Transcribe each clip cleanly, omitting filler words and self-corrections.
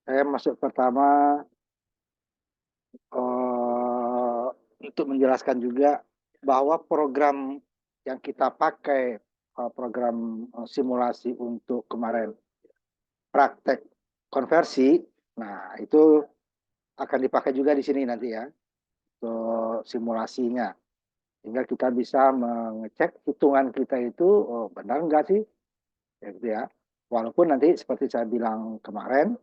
Saya masuk pertama eh, untuk menjelaskan juga bahwa program yang kita pakai, program simulasi untuk kemarin praktek konversi, nah itu akan dipakai juga di sini nanti ya, untuk simulasinya. Sehingga kita bisa mengecek hitungan kita itu benar enggak sih, ya gitu ya. Walaupun nanti seperti saya bilang kemarin,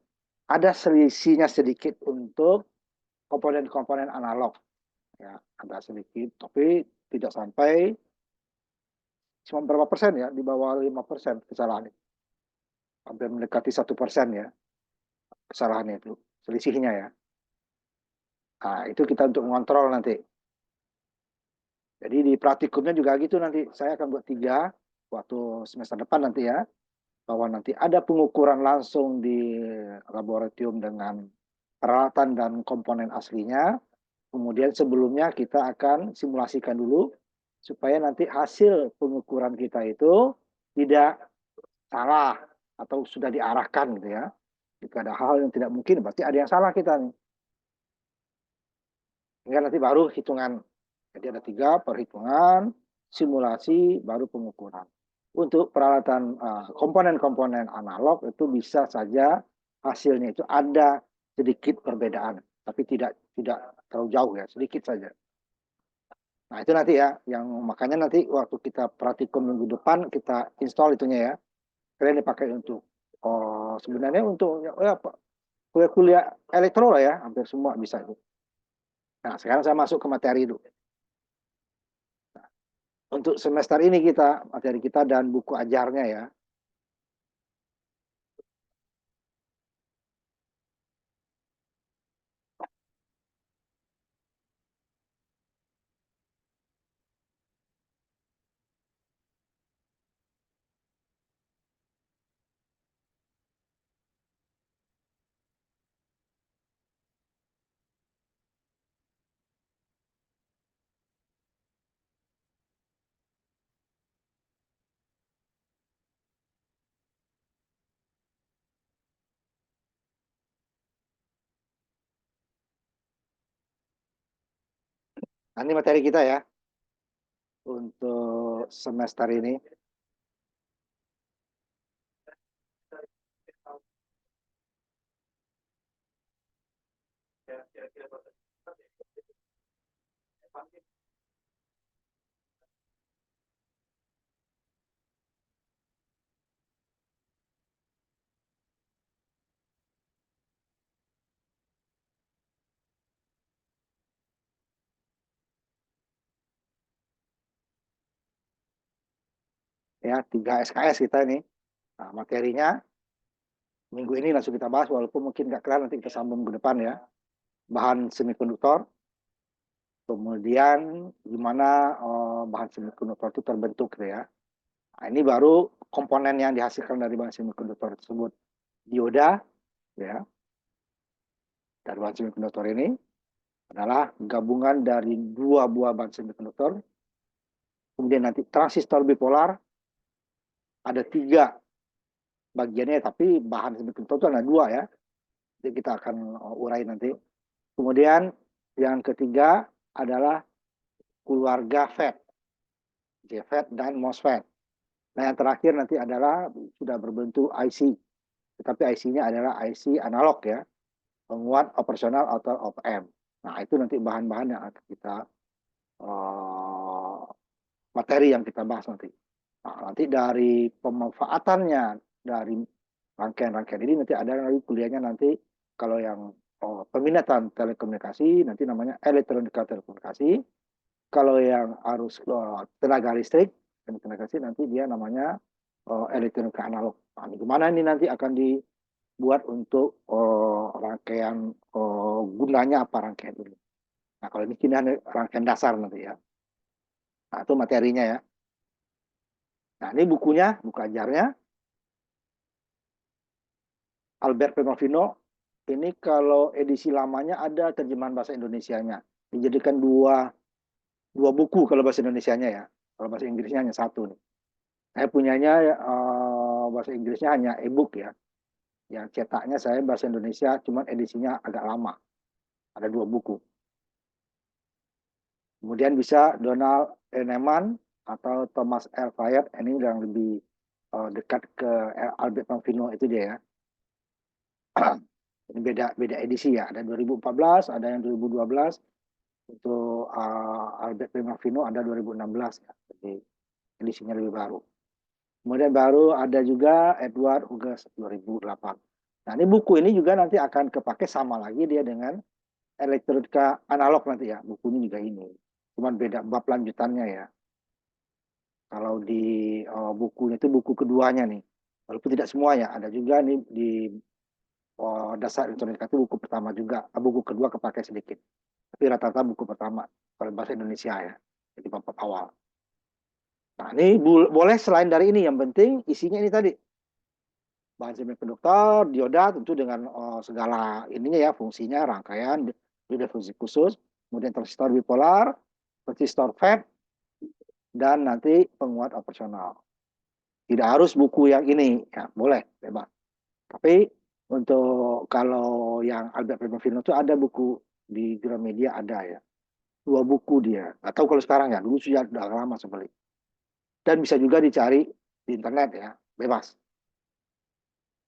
ada selisihnya sedikit untuk komponen-komponen analog. Ya, ada sedikit, tapi tidak sampai cuma berapa persen ya, di bawah 5% kesalahan. Hampir mendekati 1% ya, kesalahannya itu, selisihnya ya. Nah, itu kita untuk mengontrol nanti. Jadi di praktikumnya juga gitu nanti. Saya akan buat 3 waktu semester depan nanti ya. Bahwa nanti ada pengukuran langsung di laboratorium dengan peralatan dan komponen aslinya. Kemudian sebelumnya kita akan simulasikan dulu supaya nanti hasil pengukuran kita itu tidak salah atau sudah diarahkan gitu ya. Jika ada hal yang tidak mungkin berarti ada yang salah kita nih. Hingga nanti baru hitungan. Jadi ada 3 perhitungan, simulasi, baru pengukuran. Untuk peralatan komponen-komponen analog itu bisa saja hasilnya itu ada sedikit perbedaan, tapi tidak terlalu jauh ya, sedikit saja. Nah itu nanti ya, yang makanya nanti waktu kita praktikum minggu depan kita install itunya ya. Kalian dipakai untuk sebenarnya untuk ya, kuliah-kuliah elektro lah ya, hampir semua bisa itu. Nah sekarang saya masuk ke materi dulu. Untuk semester ini kita materi kita dan buku ajarnya ya. Nah, ini materi kita ya untuk semester ini. Ya 3 SKS kita ini. Nah, materinya minggu ini langsung kita bahas walaupun mungkin nggak kelar nanti kita sambung ke depan ya. Bahan semikonduktor, kemudian gimana bahan semikonduktor itu terbentuk gitu ya. Nah, ini baru komponen yang dihasilkan dari bahan semikonduktor tersebut. Dioda ya, dari bahan semikonduktor ini adalah gabungan dari 2 buah bahan semikonduktor. Kemudian nanti transistor bipolar ada 3 bagiannya, tapi bahan semikonduktor itu ada 2 ya. Jadi kita akan urai nanti. Kemudian yang ketiga adalah keluarga FET, JFET dan MOSFET. Nah yang terakhir nanti adalah sudah berbentuk IC, tetapi IC-nya adalah IC analog ya, penguat operasional atau op-amp. Nah itu nanti bahan-bahan yang akan kita uh, materi yang kita bahas nanti. Nah, nanti dari pemanfaatannya dari rangkaian-rangkaian ini nanti ada lagi kuliahnya nanti kalau yang peminatan telekomunikasi nanti namanya elektronika telekomunikasi. Kalau yang arus tenaga listrik dan tenaga listrik nanti dia namanya elektronika analog. Nah, gimana ini nanti akan dibuat untuk rangkaian gunanya apa rangkaian ini. Nah kalau ini rangkaian dasar nanti ya. Nah itu materinya ya. Nah ini bukunya, buku ajarnya Albert Pemovino. Ini kalau edisi lamanya ada terjemahan bahasa Indonesianya. Dijadikan dua buku kalau bahasa Indonesianya ya. Kalau bahasa Inggrisnya hanya 1 nih. Saya punyanya bahasa Inggrisnya hanya e-book ya. Yang cetaknya saya bahasa Indonesia, cuman edisinya agak lama. Ada 2 buku. Kemudian bisa Donald Kahneman atau Thomas L. Fayette, ini yang lebih dekat ke Albert Manfino itu dia ya. Ini beda edisi ya, ada 2014, ada yang 2012. Untuk Albert Manfino ada 2016 ya. Jadi edisinya lebih baru. Kemudian baru ada juga Edward Hughes 2008. Nah, ini buku ini juga nanti akan kepake sama lagi dia dengan elektronika analog nanti ya. Bukunya juga ini. Cuman beda bab lanjutannya ya. Kalau di bukunya itu buku keduanya nih. Walaupun tidak semuanya, ada juga nih di dasar elektronika itu buku pertama juga. Buku kedua kepake sedikit. Tapi rata-rata buku pertama kalau bahasa Indonesia ya. Jadi bab awal. Nah, ini boleh selain dari ini, yang penting isinya ini tadi. Bahan semikonduktor, dioda tentu dengan segala ininya ya, fungsinya, rangkaian, dioda fungsi khusus, kemudian transistor bipolar, transistor FET, dan nanti penguat operasional. Tidak harus buku yang ini, ya boleh, bebas. Tapi untuk kalau yang Albert Manfino itu ada buku di Gramedia ada ya. 2 buku dia. Atau kalau sekarang ya, dulu sudah lama sebeli. Dan bisa juga dicari di internet ya, bebas.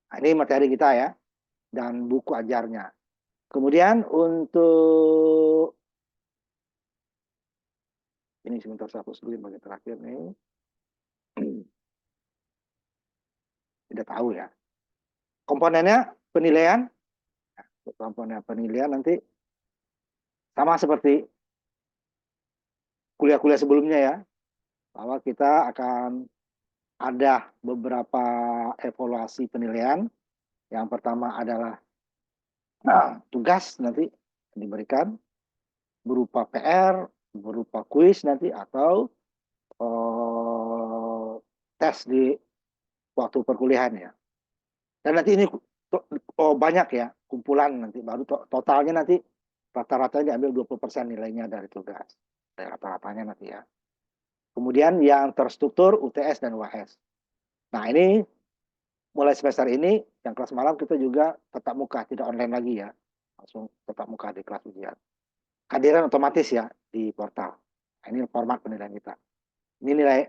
Nah, ini materi kita ya, dan buku ajarnya. Kemudian untuk ini sebentar saya hapus dulu bagian terakhir nih. Tidak tahu ya. Komponennya penilaian. Komponen penilaian nanti sama seperti kuliah-kuliah sebelumnya ya. Bahwa kita akan ada beberapa evaluasi penilaian. Yang pertama adalah tugas nanti diberikan berupa PR, berupa kuis nanti atau tes di waktu perkuliahan ya. Dan nanti ini banyak ya kumpulan nanti baru totalnya nanti rata-ratanya diambil 20% nilainya dari tugas. Dari rata-ratanya nanti ya. Kemudian yang terstruktur UTS dan UAS. Nah, ini mulai semester ini yang kelas malam kita juga tetap muka, tidak online lagi ya. Langsung tetap muka di kelas ujian. Kehadiran otomatis ya di portal. Nah, ini format penilaian kita. Ini nilai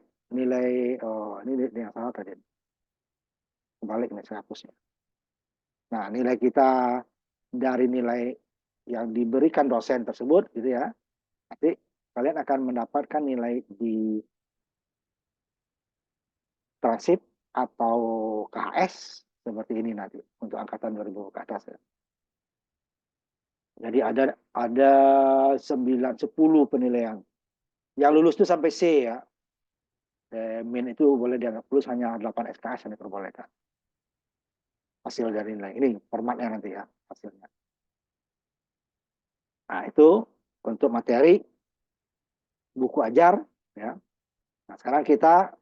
ini yang salah tadi. Kembali nih saya hapusnya. Nah, nilai kita dari nilai yang diberikan dosen tersebut gitu ya. Nanti kalian akan mendapatkan nilai di transit atau KHS seperti ini nanti untuk angkatan 2000 ke atas ya. Jadi ada 9 10 penilaian. Yang lulus itu sampai C ya. Min itu boleh dianggap lulus hanya 8 SKS yang diperbolehkan. Hasil dari nilai. Ini formatnya nanti ya hasilnya. Nah, itu untuk materi buku ajar ya. Nah, sekarang kita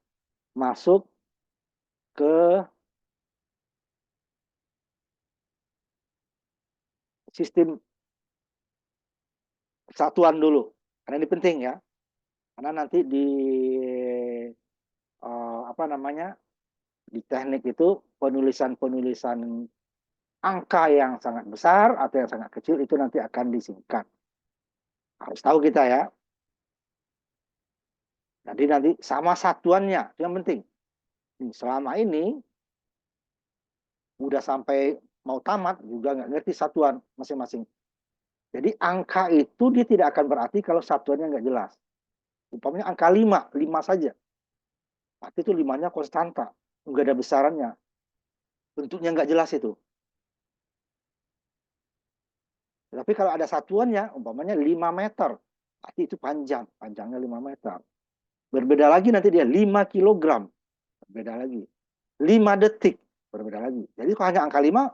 masuk ke sistem satuan dulu. Karena ini penting ya. Karena nanti di apa namanya? Di teknik itu penulisan angka yang sangat besar atau yang sangat kecil itu nanti akan disingkat. Harus tahu kita ya. Jadi nanti sama satuannya, itu yang penting. Selama ini udah sampai mau tamat juga nggak ngerti satuan masing-masing. Jadi angka itu dia tidak akan berarti kalau satuannya nggak jelas. Umpamanya angka 5, 5 saja. Berarti itu 5-nya konstanta, nggak ada besarannya. Bentuknya nggak jelas itu. Tapi kalau ada satuannya, umpamanya 5 meter, berarti itu panjang, panjangnya 5 meter. Berbeda lagi nanti dia 5 kilogram, berbeda lagi. 5 detik, berbeda lagi. Jadi kalau hanya angka 5,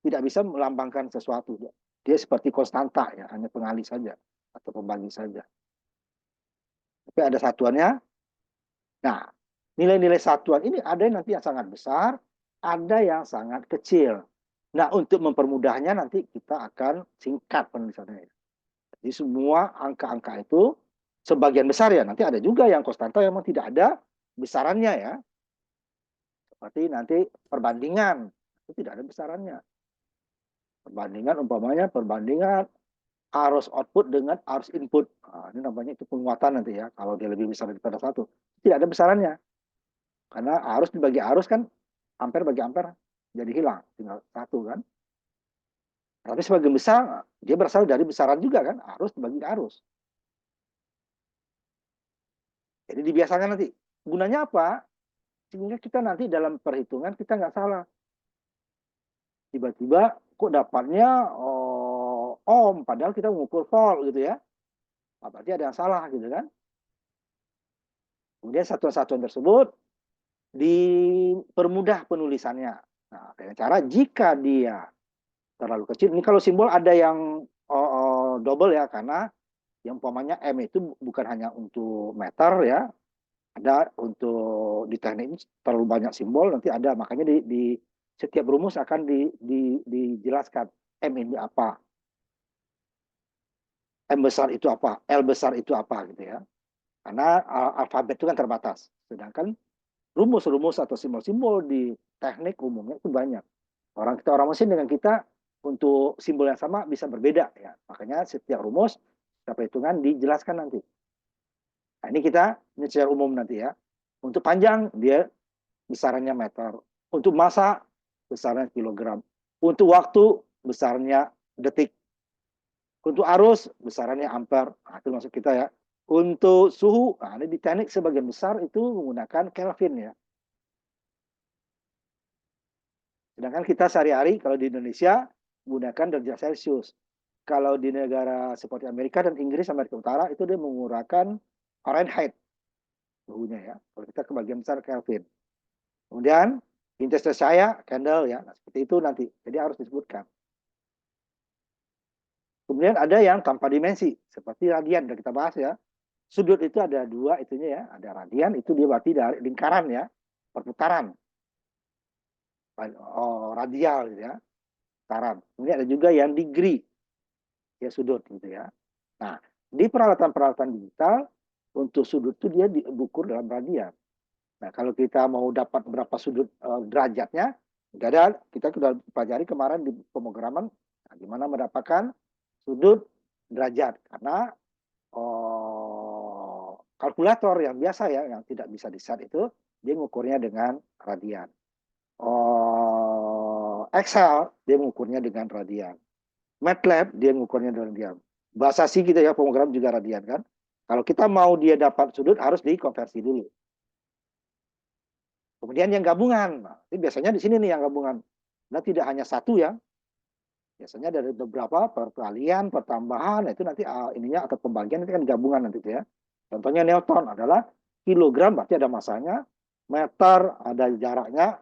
tidak bisa melambangkan sesuatu. Dia seperti konstanta, ya, hanya pengalih saja, atau pembagi saja. Tapi ada satuannya. Nah, nilai-nilai satuan ini ada yang nanti yang sangat besar, ada yang sangat kecil. Nah, untuk mempermudahnya nanti kita akan singkat penulisannya. Jadi semua angka-angka itu sebagian besar ya, nanti ada juga yang konstanta yang memang tidak ada besarannya ya. Seperti nanti perbandingan. itu tidak ada besarannya. Umpamanya perbandingan arus output dengan arus input. Nah, ini namanya itu penguatan nanti ya. Kalau dia lebih besar daripada satu, tidak ada besarannya. Karena arus dibagi arus kan, ampere bagi ampere jadi hilang, tinggal satu kan. Tapi sebagian besar dia berasal dari besaran juga kan, arus dibagi arus. Jadi dibiasakan nanti. Gunanya apa? Sehingga kita nanti dalam perhitungan kita nggak salah. Tiba-tiba kok dapatnya ohm, padahal kita mengukur volt gitu ya. Berarti ada yang salah gitu kan. Kemudian satuan-satuan tersebut dipermudah penulisannya. Nah, dengan cara jika dia terlalu kecil, ini kalau simbol ada yang double ya, karena yang umpamanya M itu bukan hanya untuk meter ya, ada untuk di teknik ini terlalu banyak simbol, nanti ada, makanya di setiap rumus akan dijelaskan M ini apa, M besar itu apa, L besar itu apa gitu ya. Karena alfabet itu kan terbatas. Sedangkan rumus-rumus atau simbol-simbol di teknik umumnya itu banyak. Orang mesin dengan kita untuk simbol yang sama bisa berbeda ya. Makanya setiap rumus, setiap perhitungan dijelaskan nanti. Nah, ini secara umum nanti ya. Untuk panjang dia besarannya meter. Untuk massa besarnya kilogram. Untuk waktu besarnya detik. Untuk arus besarannya ampere. Nah, itu maksud kita ya. Untuk suhu, nah ini di teknik sebagian besar itu menggunakan Kelvin ya. Sedangkan kita sehari-hari kalau di Indonesia menggunakan derajat Celcius. Kalau di negara seperti Amerika dan Inggris, Amerika Utara, itu dia menggunakan Fahrenheit suhunya ya. Kalau kita kebagian besar Kelvin. Kemudian intensitas cahaya, candle ya. Nah, seperti itu nanti. Jadi harus disebutkan. Kemudian ada yang tanpa dimensi, seperti radian, yang kita bahas ya. Sudut itu ada dua itunya ya. Ada radian, itu dia berarti dari lingkaran ya. Perputaran. Radial gitu ya. Putaran. Kemudian ada juga yang degree. Ya sudut gitu ya. Nah, di peralatan-peralatan digital, untuk sudut itu dia diukur dalam radian. Nah, kalau kita mau dapat berapa sudut derajatnya, nggak ada, kita sudah pelajari kemarin di pemrograman, nah, gimana mendapatkan sudut derajat. Karena kalkulator yang biasa ya, yang tidak bisa di-set itu, dia mengukurnya dengan radian. Excel, dia mengukurnya dengan radian. MATLAB, dia mengukurnya dengan radian. Bahasa C gitu ya, pemrogram juga radian kan. Kalau kita mau dia dapat sudut, harus dikonversi dulu. Kemudian yang gabungan, nah, ini biasanya di sini nih yang gabungan. Nah, tidak hanya satu ya, biasanya dari beberapa perkalian, pertambahan, itu nanti ininya atau pembagian itu kan gabungan nanti ya. Contohnya Newton adalah kilogram, berarti ada masanya, meter ada jaraknya,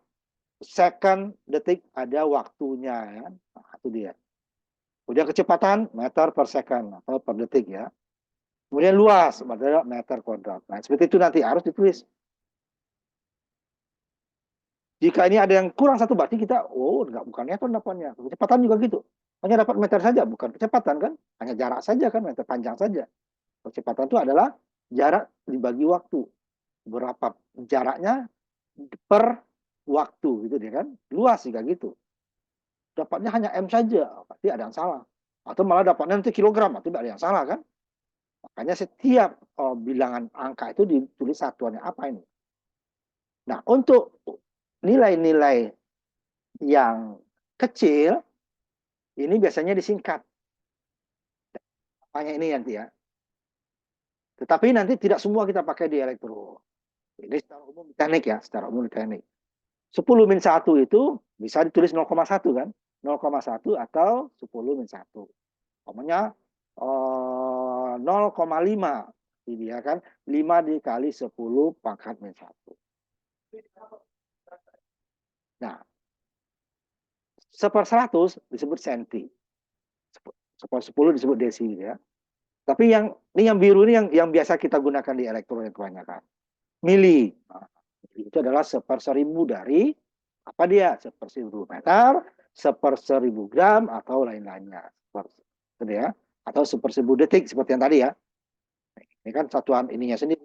second, detik ada waktunya ya. Nah, itu dia. Kemudian kecepatan meter per second atau per detik ya. Kemudian luas adalah meter kuadrat. Nah, seperti itu nanti harus ditulis. Jika ini ada yang kurang satu, berarti kita, bukan Newton dapatnya. Kecepatan juga gitu. Hanya dapat meter saja, bukan kecepatan kan. Hanya jarak saja kan, meter panjang saja. Kecepatan itu adalah jarak dibagi waktu. Berapa jaraknya per waktu gitu dia kan. Luas juga gitu. Dapatnya hanya M saja, berarti ada yang salah. Atau malah dapatnya nanti kilogram, berarti ada yang salah kan. Makanya setiap bilangan angka itu ditulis satuannya apa ini. Nah, untuk nilai-nilai yang kecil, ini biasanya disingkat. Hanya ini nanti ya. Tetapi nanti tidak semua kita pakai di elektro. Ini secara umum di teknik ya, secara umum di teknik. 10 min 1 itu bisa ditulis 0,1 kan. 0,1 atau 10 min 1. Pokoknya 0,5. Ini ya kan. 5 dikali 10 pangkat min 1. Nah, 1/100 disebut senti. 10 disebut desi ya. Tapi yang biru ini yang biasa kita gunakan di elektronik kebanyakan. Mili. Nah, itu adalah 1/1000 dari apa dia? 1/1000 meter, 1/1000 gram atau lain-lainnya. Gitu ya. Atau 1/1000 detik seperti yang tadi ya. Ini kan satuan ininya sendiri.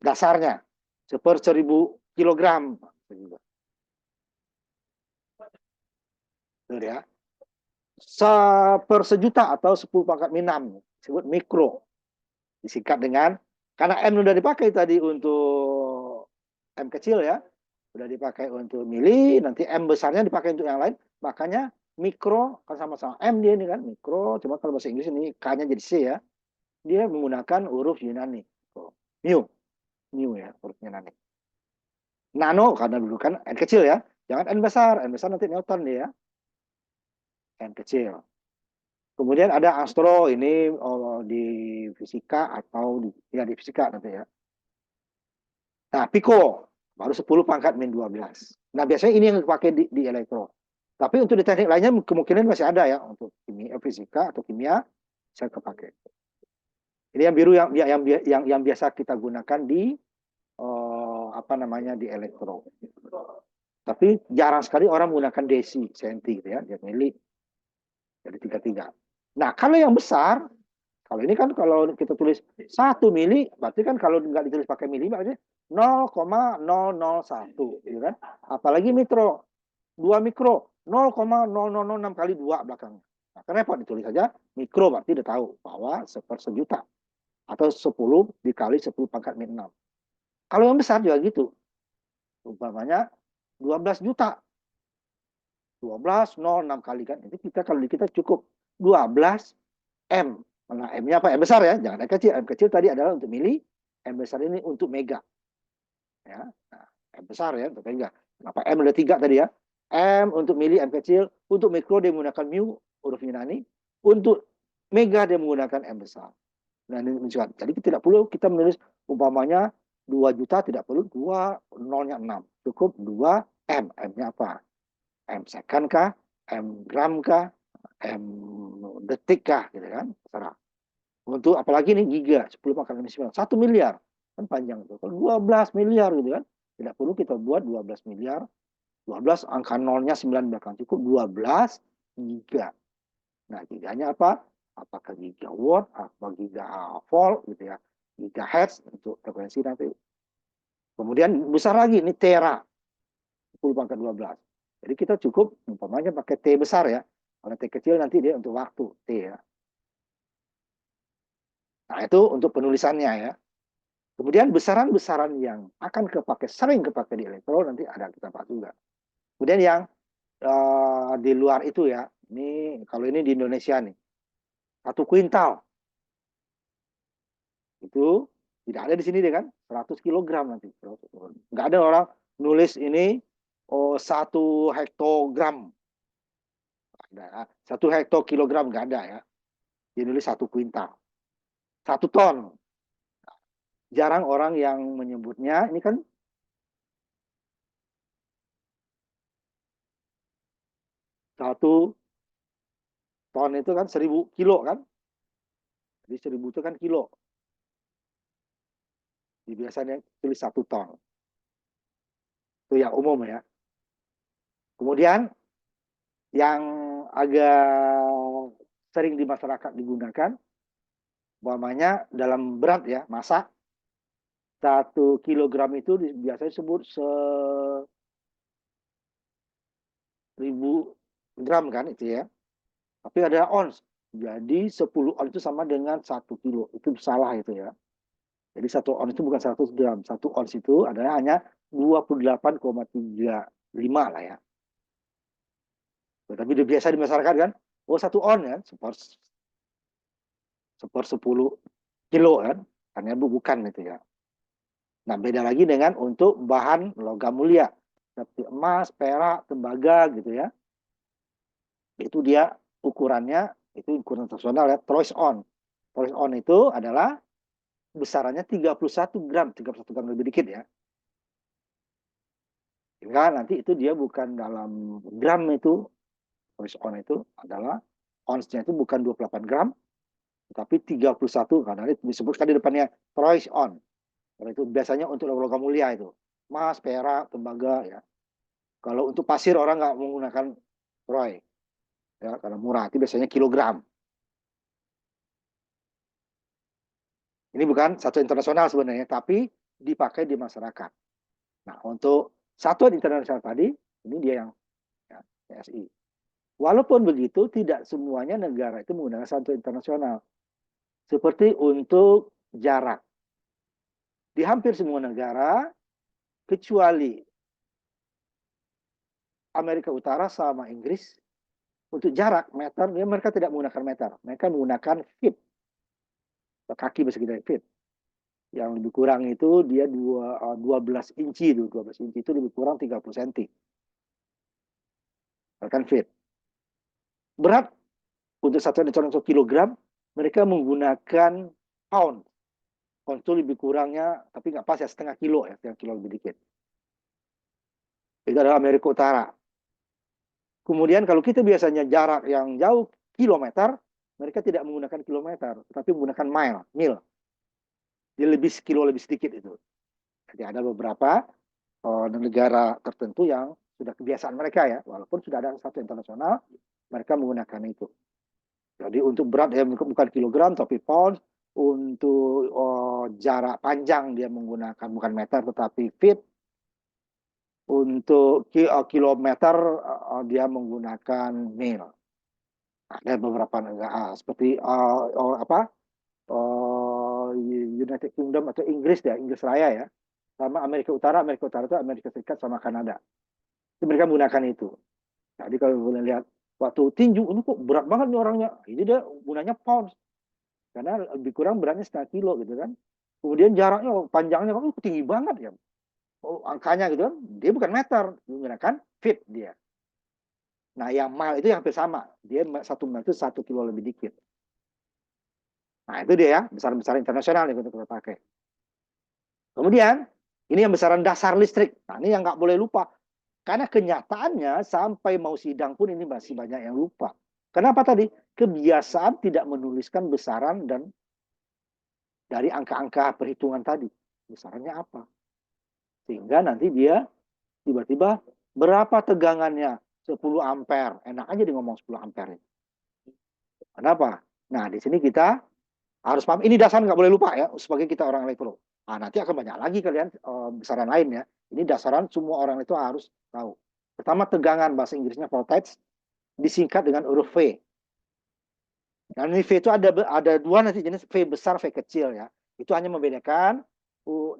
Dasarnya 1/1000 kilogram. Tuh ya. Per sejuta atau 10 pangkat min 6 disebut mikro. Disingkat dengan, karena M sudah dipakai tadi untuk M kecil ya, sudah dipakai untuk mili, nanti M besarnya dipakai untuk yang lain, makanya mikro kan sama-sama M dia ini kan mikro, cuma kalau bahasa Inggris ini K-nya jadi C ya, dia menggunakan huruf Yunani, mu, mu ya huruf Yunani. Nano karena dulu kan N kecil ya, jangan N besar nanti Newton dia ya, N kecil. Kemudian ada astro ini di fisika atau di fisika nanti ya. Nah, Pico baru 10 pangkat min 12. Nah, biasanya ini yang dipakai di elektro. Tapi untuk di teknik lainnya kemungkinan masih ada ya untuk kimia, fisika atau kimia bisa kepakai. Ini yang biru yang biasa kita gunakan di apa namanya di elektro. Tapi jarang sekali orang menggunakan desi, senti gitu ya, dia mili. Jadi 33. Nah, kalau yang besar, kalau ini kan kalau kita tulis 1 mili, berarti kan kalau nggak ditulis pakai mili, berarti 0,001, gitu kan? Apalagi mikro, 2 mikro, 0,0006 kali 2 belakangnya. Nah, kan repot ditulis saja mikro, berarti udah tahu bahwa sejuta atau 10 dikali 10 pangkat min 6. Kalau yang besar juga gitu. Umpamanya 12 juta. 12,06 kali kan. Itu kita kalau di kita cukup 12 M. Nah, M-nya apa? M besar ya, jangan M kecil. M kecil tadi adalah untuk mili, M besar ini untuk mega. Ya. Nah, M besar ya untuk mega. Kenapa M ada 3 tadi ya? M untuk mili, M kecil. Untuk mikro dia menggunakan mu, huruf Yunani. Untuk mega dia menggunakan M besar. Nah, ini menunjukkan. Jadi tidak perlu kita menulis umpamanya 2 juta, tidak perlu 2, nolnya 6. Cukup 2 M. M-nya apa? M second kah? M gram kah? M detik kah? Gitu kan? Terserah. Untuk apalagi nih giga, 10 pangkat min 9. 1 miliar. Kan panjang itu. Kalau 12 miliar gitu kan. Tidak perlu kita buat 12 miliar. 12 angka nolnya 9 belakang. Cukup 12 giga. Nah, giganya apa? Apakah gigawatt, apa gigavolt gitu ya. Gigahertz untuk frekuensi nanti. Kemudian besar lagi, ini tera. 10 pangkat 12. Jadi kita cukup umpamanya pakai T besar ya. Kalau T kecil nanti dia untuk waktu T ya. Nah, itu untuk penulisannya ya. Kemudian besaran-besaran yang akan sering kepakai di elektro nanti ada kita bahas juga. Kemudian yang di luar itu ya, ini kalau ini di Indonesia nih, 1 kuintal itu tidak ada di sini deh kan, 100 kilogram nanti. Nggak ada orang nulis ini 1 hektogram. 1 hektokilogram nggak ada ya. Dia nulis 1 kuintal. 1 ton. Jarang orang yang menyebutnya, ini kan 1 ton itu kan 1000 kilo kan. Jadi 1000 itu kan kilo. Jadi biasanya tulis 1 ton. Itu yang umum ya. Kemudian yang agak sering di masyarakat digunakan, umpamanya dalam berat ya, massa, 1 kilogram itu biasanya disebut 1000 gram kan itu ya. Tapi ada ons. Jadi 10 ons itu sama dengan 1 kilo. Itu salah itu ya. Jadi 1 ons itu bukan 100 gram. 1 ons itu adalah hanya 28,35 lah ya. Tapi biasa di masyarakat kan, 1 ons kan, seper 10 kilo kan. Karena bukan itu ya. Nah, beda lagi dengan untuk bahan logam mulia. Seperti emas, perak, tembaga gitu ya. Itu dia ukurannya, itu ukuran internasional ya, troys on. Troys on itu adalah besarannya 31 gram, 31 gram lebih dikit ya. Sehingga nanti itu dia bukan dalam gram itu, troys on itu adalah onsnya itu bukan 28 gram, tapi 31, karena itu disebutkan di depannya troys on. Karena itu biasanya untuk logam mulia itu. Emas, perak, tembaga ya. Kalau untuk pasir orang nggak menggunakan troy. Ya, karena murah, itu biasanya kilogram. Ini bukan satu internasional sebenarnya, tapi dipakai di masyarakat. Nah, untuk satuan internasional tadi, ini dia yang ya, PSI. Walaupun begitu, tidak semuanya negara itu menggunakan satu internasional. Seperti untuk jarak. Di hampir semua negara, kecuali Amerika Utara sama Inggris, untuk jarak meter, mereka tidak menggunakan meter. Mereka menggunakan feet. Kaki bahasa kita, feet. Yang lebih kurang itu dia 12 inci. 12 inci itu lebih kurang 30 cm. Bahkan feet. Berat untuk satuan internasional kilogram, mereka menggunakan pound. Pound itu lebih kurangnya, tapi nggak pas ya, setengah kilo ya, setengah kilo lebih dikit. Itu adalah Amerika Utara. Kemudian kalau kita biasanya jarak yang jauh kilometer, mereka tidak menggunakan kilometer, tapi menggunakan mil. Dia lebih sekilo lebih sedikit itu. Jadi ada beberapa negara tertentu yang sudah kebiasaan mereka ya, walaupun sudah ada satu internasional, mereka menggunakan itu. Jadi untuk berat ya bukan kilogram tapi pound, untuk jarak panjang dia menggunakan bukan meter tetapi feet, untuk kilometer dia menggunakan mil. Ada beberapa negara seperti United Kingdom atau Inggris ya, Inggris Raya ya, sama Amerika Utara. Amerika Utara itu Amerika Serikat sama Kanada. Itu mereka menggunakan itu. Jadi kalau boleh lihat waktu tinju ini kok berat banget nih orangnya. Ini dia gunanya pounds karena lebih kurang beratnya setengah kilo gitu kan. Kemudian jaraknya panjangnya kok tinggi banget ya. Oh, angkanya gitu kan. Dia bukan meter, menggunakan feet dia. Nah, yang mile itu yang hampir sama. Dia 1 mile itu 1 kilo lebih dikit. Nah, itu dia ya, besar-besar internasional yang kita pakai. Kemudian, ini yang besaran dasar listrik. Nah, ini yang nggak boleh lupa. Karena kenyataannya sampai mau sidang pun ini masih banyak yang lupa. Kenapa tadi? Kebiasaan tidak menuliskan besaran dan dari angka-angka perhitungan tadi. Besarannya apa? Sehingga nanti dia tiba-tiba berapa tegangannya? 10 ampere. Enak aja di ngomong 10 ampere. Kenapa? Nah, di sini kita harus paham. Ini dasar nggak boleh lupa ya, sebagai kita orang elektro. Nah, nanti akan banyak lagi kalian besaran lain ya. Ini dasaran semua orang itu harus tahu. Pertama, tegangan, bahasa Inggrisnya voltage, disingkat dengan huruf V. Dan ini V itu ada dua nanti jenis, V besar, V kecil ya. Itu hanya membedakan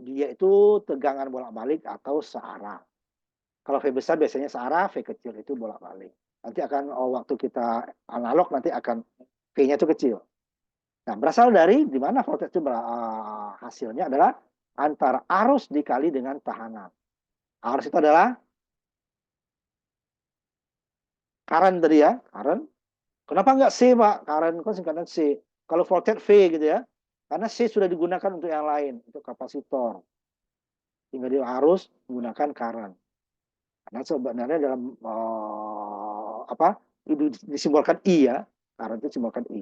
dia itu tegangan bolak-balik atau searah. Kalau V besar biasanya searah, V kecil itu bolak-balik. Nanti akan waktu kita analog nanti akan V-nya itu kecil. Nah, berasal dari di mana voltage itu hasilnya adalah antara arus dikali dengan tahanan. Arus itu adalah current tadi ya, current. Kenapa enggak C, Pak? Current kan singkatan C. Kalau voltage V gitu ya. Karena C sudah digunakan untuk yang lain, untuk kapasitor. Sehingga dia harus menggunakan current. Karena sebenarnya dalam apa? Itu disimbolkan I ya. Current itu disimbolkan I.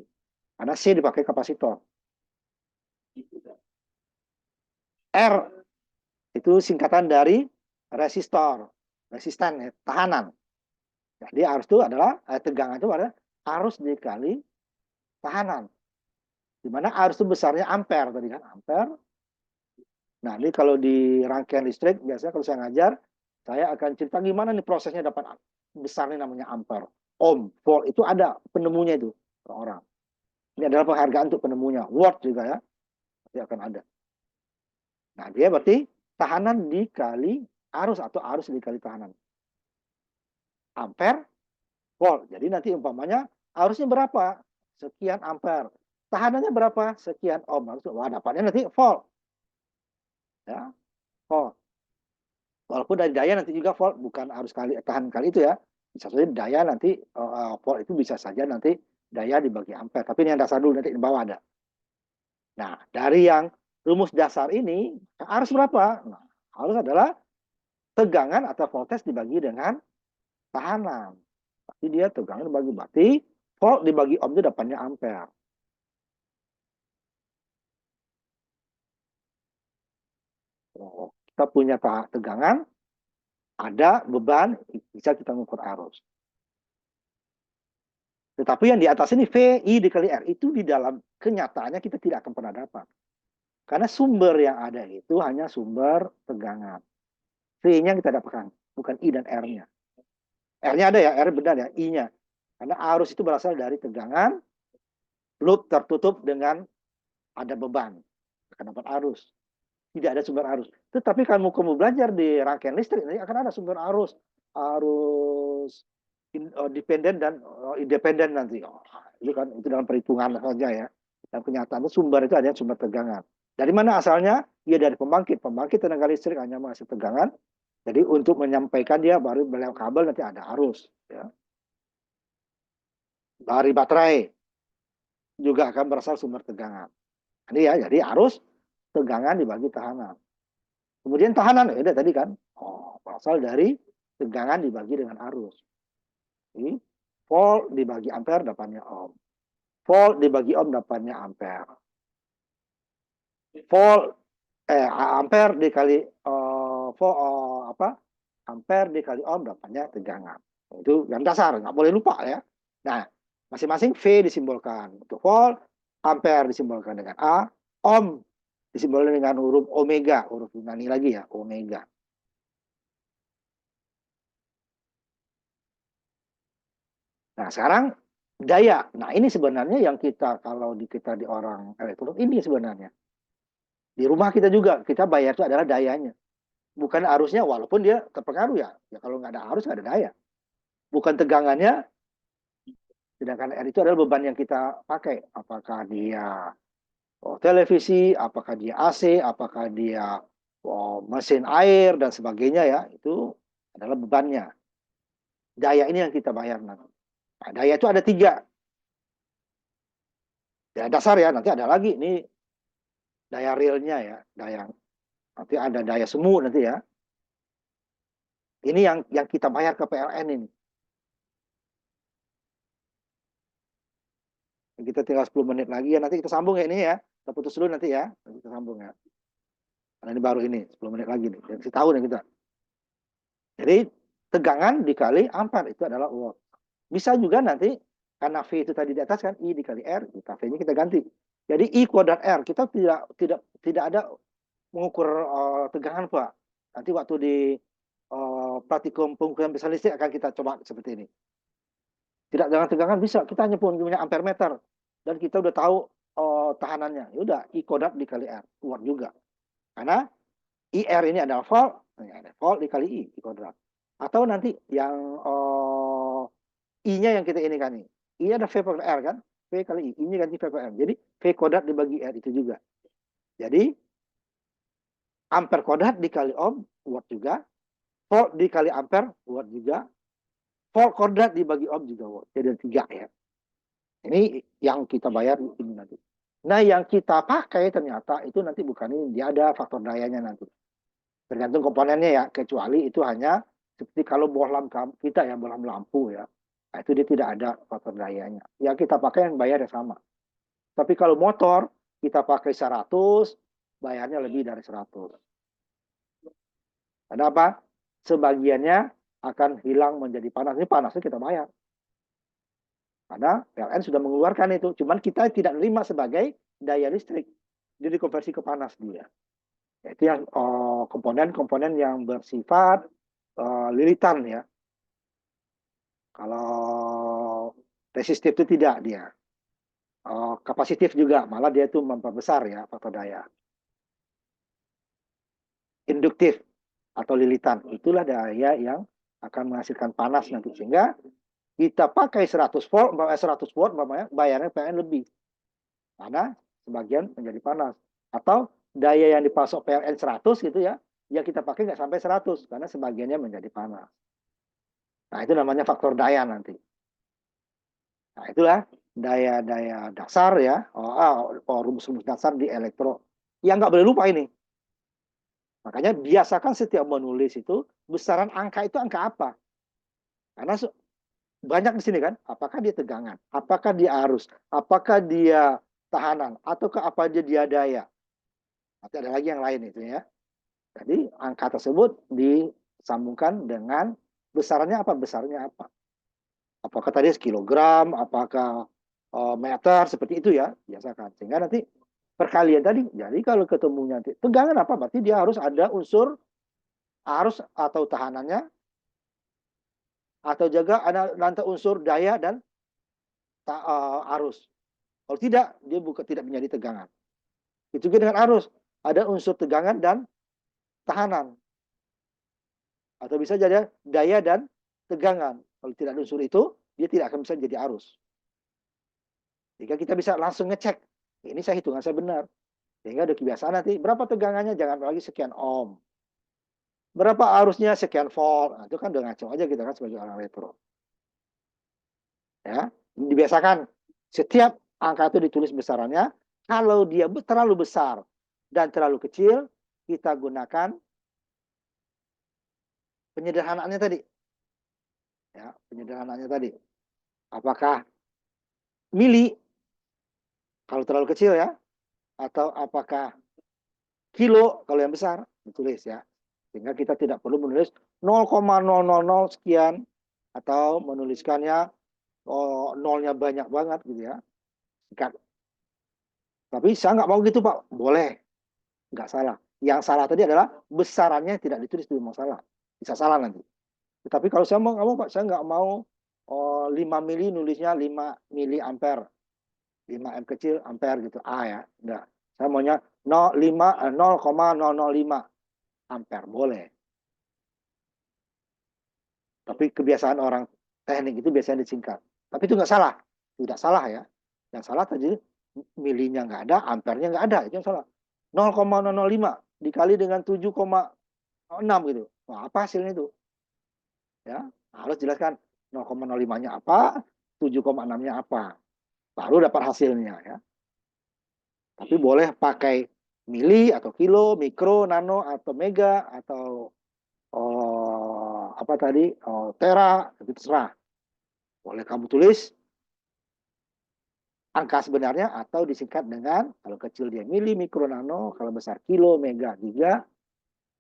Karena C dipakai kapasitor. R itu singkatan dari resistor, resisten, ya, tahanan. Jadi arus itu adalah tegangan itu adalah arus dikali tahanan. Di mana arus itu besarnya ampere tadi kan, ampere. Nah, ini kalau di rangkaian listrik biasanya kalau saya ngajar, saya akan cerita gimana nih prosesnya dapat besarnya namanya ampere. Ohm, volt itu ada penemunya itu orang. Ini adalah penghargaan untuk penemunya. Watt juga ya, nanti akan ada. Nah, dia berarti tahanan dikali arus atau arus dikali tahanan. Ampere, volt. Jadi nanti umpamanya arusnya berapa? Sekian ampere. Tahanannya berapa? Sekian ohm. Wah, dapatnya nanti volt. Ya, volt. Walaupun dari daya nanti juga volt, bukan arus kali tahan kali itu ya. Bisa saja daya nanti volt itu bisa saja nanti daya dibagi ampere. Tapi ini yang dasar dulu, nanti di bawah ada. Nah, dari yang rumus dasar ini, arus berapa? Nah, arus adalah tegangan atau voltage dibagi dengan tahanan. Berarti dia tegangan dibagi, berarti volt dibagi ohm itu dapatnya ampere. Kita punya tegangan, ada beban, bisa kita mengukur arus. Tetapi yang di atas ini VI dikali R, itu di dalam kenyataannya kita tidak akan pernah dapat. Karena sumber yang ada itu hanya sumber tegangan. V-nya kita dapatkan, bukan I dan R-nya. R-nya ada ya, R benar ya, I-nya. Karena arus itu berasal dari tegangan, loop tertutup dengan ada beban. Kenapa arus? Tidak ada sumber arus. Tetapi kamu belajar di rangkaian listrik, nanti akan ada sumber arus. Arus dependen dan independen nanti. Itu kan itu dalam perhitungan saja ya. Dan kenyataan sumber itu hanya sumber tegangan. Dari mana asalnya? Ya dari pembangkit. Pembangkit tenaga listrik hanya menghasilkan tegangan. Jadi untuk menyampaikan dia baru melewat kabel nanti ada arus. Ya. Dari baterai juga akan berasal sumber tegangan. Ini ya, jadi arus tegangan dibagi tahanan. Kemudian tahanan, ya tadi kan, berasal dari tegangan dibagi dengan arus. Jadi, volt dibagi ampere dapatnya ohm. Volt dibagi ohm dapatnya ampere. Volt ampere dikali ampere dikali ohm dapatnya tegangan. Itu yang dasar, nggak boleh lupa ya. Nah, masing-masing V disimbolkan. Untuk volt, ampere disimbolkan dengan A, ohm disimbolkan dengan huruf omega, huruf Yunani lagi ya, omega. Nah, sekarang daya. Nah, ini sebenarnya yang kita kalau kita di orang elektronik ini sebenarnya. Di rumah kita juga, kita bayar itu adalah dayanya. Bukan arusnya, walaupun dia terpengaruh ya. Ya kalau nggak ada arus, nggak ada daya. Bukan tegangannya, sedangkan R itu adalah beban yang kita pakai. Apakah dia televisi, apakah dia AC, apakah dia mesin air, dan sebagainya ya. Itu adalah bebannya. Daya ini yang kita bayar nanti. Nah, daya itu ada 3. Daya dasar ya, nanti ada lagi. Ini daya realnya ya. Nanti ada daya semu nanti ya. Ini yang kita bayar ke PLN ini. Kita tinggal 10 menit lagi ya. Nanti kita sambung ya ini ya. Kita putus dulu nanti ya. Nanti kita sambung ya. Karena ini baru ini 10 menit lagi nih. Jadi tahu nih kita. Jadi tegangan dikali ampere itu adalah watt. Bisa juga nanti karena V itu tadi di atas kan I dikali R, V-nya kita ganti. Jadi I kuadrat R kita tidak ada mengukur tegangan Pak. Nanti waktu di praktikum pengukuran besar listrik akan kita coba seperti ini. Tidak dengan tegangan bisa, kita hanya punya ampere meter dan kita udah tahu tahanannya. Ya udah I kuadrat dikali R, watt juga. Karena IR ini adalah volt, volt dikali I kuadrat. Atau nanti yang I-nya yang kita ini kan nih. I ada V per R kan? V kali I. I-nya ganti V per R. Jadi V kuadrat dibagi R itu juga. Jadi ampere kuadrat dikali ohm, watt juga. Volt dikali ampere, watt juga. Volt kuadrat dibagi ohm juga watt. Jadi ada 3 ya. Ini yang kita bayar ini nanti. Nah yang kita pakai ternyata itu nanti bukan ini. Dia ada faktor dayanya nanti. Tergantung komponennya ya. Kecuali itu hanya seperti kalau bohlam kita ya, bohlam lampu ya. Nah, itu dia tidak ada faktor dayanya. Ya kita pakai yang bayar yang sama. Tapi kalau motor, kita pakai 100, bayarnya lebih dari 100. Kenapa? Sebagiannya akan hilang menjadi panas. Ini panasnya kita bayar. Karena PLN sudah mengeluarkan itu. Cuman kita tidak terima sebagai daya listrik. Jadi konversi ke panas dia. Itu yang komponen-komponen yang bersifat lilitan ya. Kalau resistif itu tidak dia. Kapasitif juga, malah dia itu memperbesar ya faktor daya. Induktif atau lilitan, itulah daya yang akan menghasilkan panas nanti. Sehingga kita pakai 100 volt, 100 watt, bayarnya PLN lebih. Karena sebagian menjadi panas. Atau daya yang dipasok PLN 100 gitu ya, ya kita pakai nggak sampai 100, karena sebagiannya menjadi panas. Nah itu namanya faktor daya nanti. Nah itulah daya-daya dasar ya, rumus-rumus dasar di elektro. Yang nggak boleh lupa ini. Makanya biasakan setiap menulis itu besaran angka itu angka apa? Karena banyak di sini kan, apakah dia tegangan, apakah dia arus, apakah dia tahanan, ataukah apa dia daya. Nanti ada lagi yang lain itu ya. Jadi angka tersebut disambungkan dengan besarannya apa? Besarnya apa? Apakah tadi kilogram, apakah meter, seperti itu ya, biasakan. Sehingga nanti perkalian tadi, jadi kalau ketemunya nanti tegangan apa? Berarti dia harus ada unsur arus atau tahanannya, Atau juga ada nanti unsur daya dan arus. Kalau tidak, dia tidak menjadi tegangan. Itu juga dengan arus. Ada unsur tegangan dan tekanan. Atau bisa jadi daya dan tegangan. Kalau tidak ada unsur itu, dia tidak akan bisa jadi arus. Jika kita bisa langsung ngecek, ini saya hitungan saya benar. Sehingga ada kebiasaan nanti, berapa tegangannya, jangan lagi sekian ohm. Berapa arusnya, sekian volt. Nah, itu kan udah ngaco aja kita kan sebagai orang elektro. Ya, dibiasakan setiap angka itu ditulis besarannya. Kalau dia terlalu besar dan terlalu kecil, kita gunakan penyederhanaannya tadi. Ya, penyederhanaannya tadi. Apakah mili kalau terlalu kecil ya, atau apakah kilo kalau yang besar, ditulis ya. Sehingga kita tidak perlu menulis 0,000 sekian atau menuliskannya nolnya banyak banget gitu ya. Tapi saya nggak mau gitu Pak. Boleh, nggak salah. Yang salah tadi adalah besarannya tidak ditulis di masalah. Bisa salah nanti. Tetapi kalau saya mau, Pak, saya nggak mau 5 mili nulisnya 5 mili ampere. 5 M kecil ampere gitu. A ya. Enggak. Saya maunya 0,005 ampere. Boleh. Tapi kebiasaan orang teknik itu biasanya disingkat. Tapi itu nggak salah. Tidak salah ya. Yang salah tadi milinya nggak ada, ampernya nggak ada. Itu yang salah. 0,005 dikali dengan 7,6 gitu. Nah, apa hasilnya itu? Ya, harus jelaskan 0,05-nya apa, 7,6-nya apa. Baru dapat hasilnya ya. Tapi boleh pakai mili atau kilo, mikro, nano atau mega atau apa tadi? Tera, itu terserah. Boleh kamu tulis angka sebenarnya atau disingkat dengan kalau kecil dia mili, mikro, nano, kalau besar kilo, mega, giga.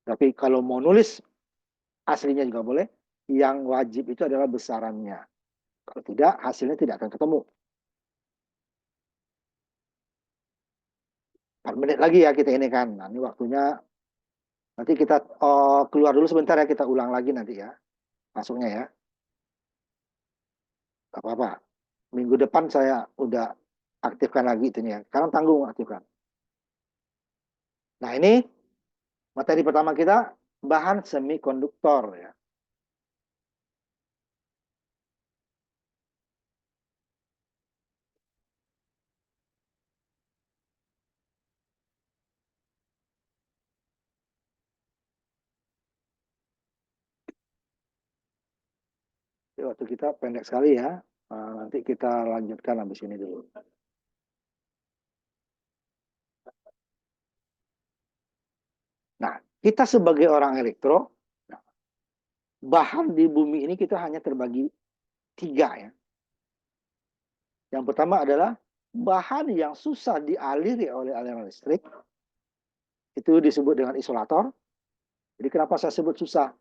Tapi kalau mau nulis aslinya juga boleh. Yang wajib itu adalah besarannya. Kalau tidak, hasilnya tidak akan ketemu. 4 menit lagi ya kita ini kan. Nah, ini waktunya. Nanti kita keluar dulu sebentar ya. Kita ulang lagi nanti ya. Masuknya ya. Gak apa-apa. Minggu depan saya udah aktifkan lagi itu ya. Sekarang tanggung aktifkan. Nah ini materi pertama kita bahan semikonduktor ya. Jadi waktu kita pendek sekali ya. Nanti kita lanjutkan habis ini dulu. Nah, kita sebagai orang elektro, bahan di bumi ini kita hanya terbagi 3 ya. Yang pertama adalah bahan yang susah dialiri oleh aliran listrik. Itu disebut dengan isolator. Jadi kenapa saya sebut susah?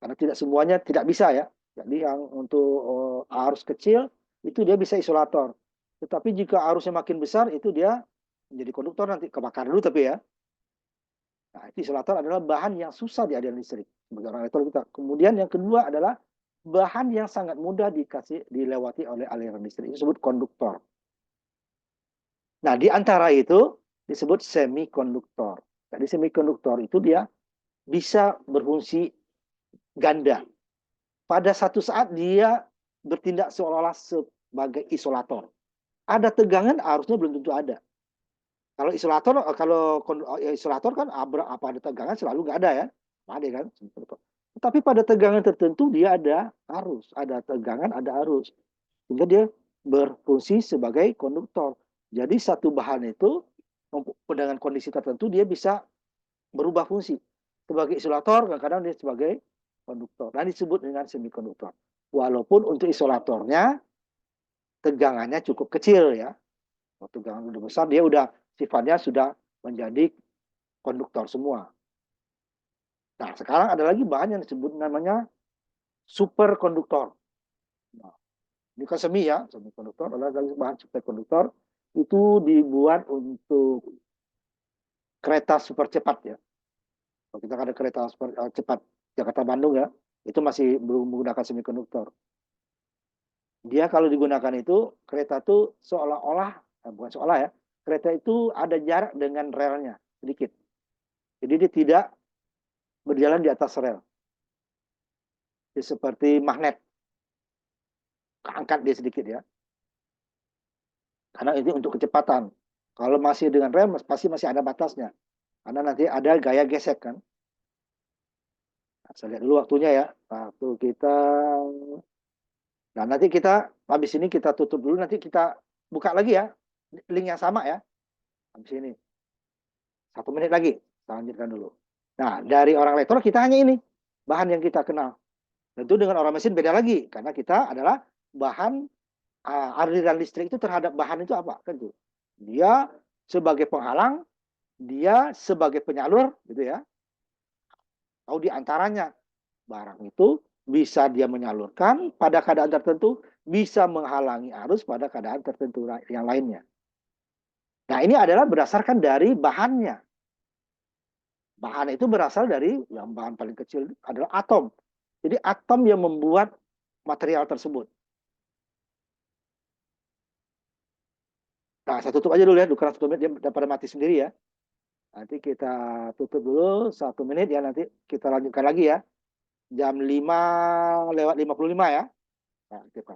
Karena tidak semuanya tidak bisa ya. Jadi yang untuk arus kecil itu dia bisa isolator. Tetapi jika arusnya makin besar itu dia menjadi konduktor nanti kebakar dulu tapi ya. Nah, itu isolator adalah bahan yang susah dialiri listrik sebagai orang elektro kita. Kemudian yang kedua adalah bahan yang sangat mudah dilewati oleh aliran listrik. Itu disebut konduktor. Nah, di antara itu disebut semikonduktor. Jadi semikonduktor itu dia bisa berfungsi ganda. Pada satu saat dia bertindak seolah-olah sebagai isolator. Ada tegangan, arusnya belum tentu ada. Kalau isolator kan apa ada tegangan selalu nggak ada ya, ada kan. Tapi pada tegangan tertentu dia ada arus, ada tegangan, ada arus, sehingga dia berfungsi sebagai konduktor. Jadi satu bahan itu dengan kondisi tertentu dia bisa berubah fungsi. Sebagai isolator, kadang-kadang dia sebagai konduktor. Nah, disebut dengan semikonduktor. Walaupun untuk isolatornya tegangannya cukup kecil ya. Kalau tegangan udah besar, dia udah sifatnya sudah menjadi konduktor semua. Nah, sekarang ada lagi bahan yang disebut namanya superkonduktor. Nah, ini kan semi ya, semikonduktor adalah bahan superkonduktor. Itu dibuat untuk kereta super cepat ya. Kalau kita ada kereta super cepat Jakarta Bandung ya, Itu masih belum menggunakan semikonduktor. Dia kalau digunakan itu, kereta itu seolah-olah, bukan seolah ya, kereta itu ada jarak dengan relnya sedikit. Jadi dia tidak berjalan di atas rel. Jadi seperti magnet, keangkat dia sedikit ya. Karena ini untuk kecepatan. Kalau masih dengan rel, pasti masih ada batasnya. Karena nanti ada gaya gesek kan. Nah, saya lihat dulu waktunya ya. Waktu kita. Nah, nanti kita, habis ini kita tutup dulu. Nanti kita buka lagi ya. Link yang sama ya. Habis ini. 1 menit lagi. Kita lanjutkan dulu. Nah, dari orang elektronik kita hanya ini. Bahan yang kita kenal. Tentu dengan orang mesin beda lagi. Karena kita adalah bahan aliran listrik itu terhadap bahan itu apa? Tentu. Dia sebagai penghalang, dia sebagai penyalur, gitu ya. Atau di antaranya barang itu bisa dia menyalurkan pada keadaan tertentu, bisa menghalangi arus pada keadaan tertentu yang lainnya. Nah, ini adalah berdasarkan dari bahannya. Bahan itu berasal dari yang bahan paling kecil adalah atom. Jadi atom yang membuat material tersebut. Nah, saya tutup aja dulu ya, dukaran 1 menit dia daripada mati sendiri ya. Nanti kita tutup dulu 1 menit ya, nanti kita lanjutkan lagi ya. Jam 5:55 ya. Nah, kita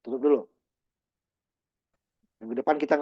tutup dulu. Minggu depan kita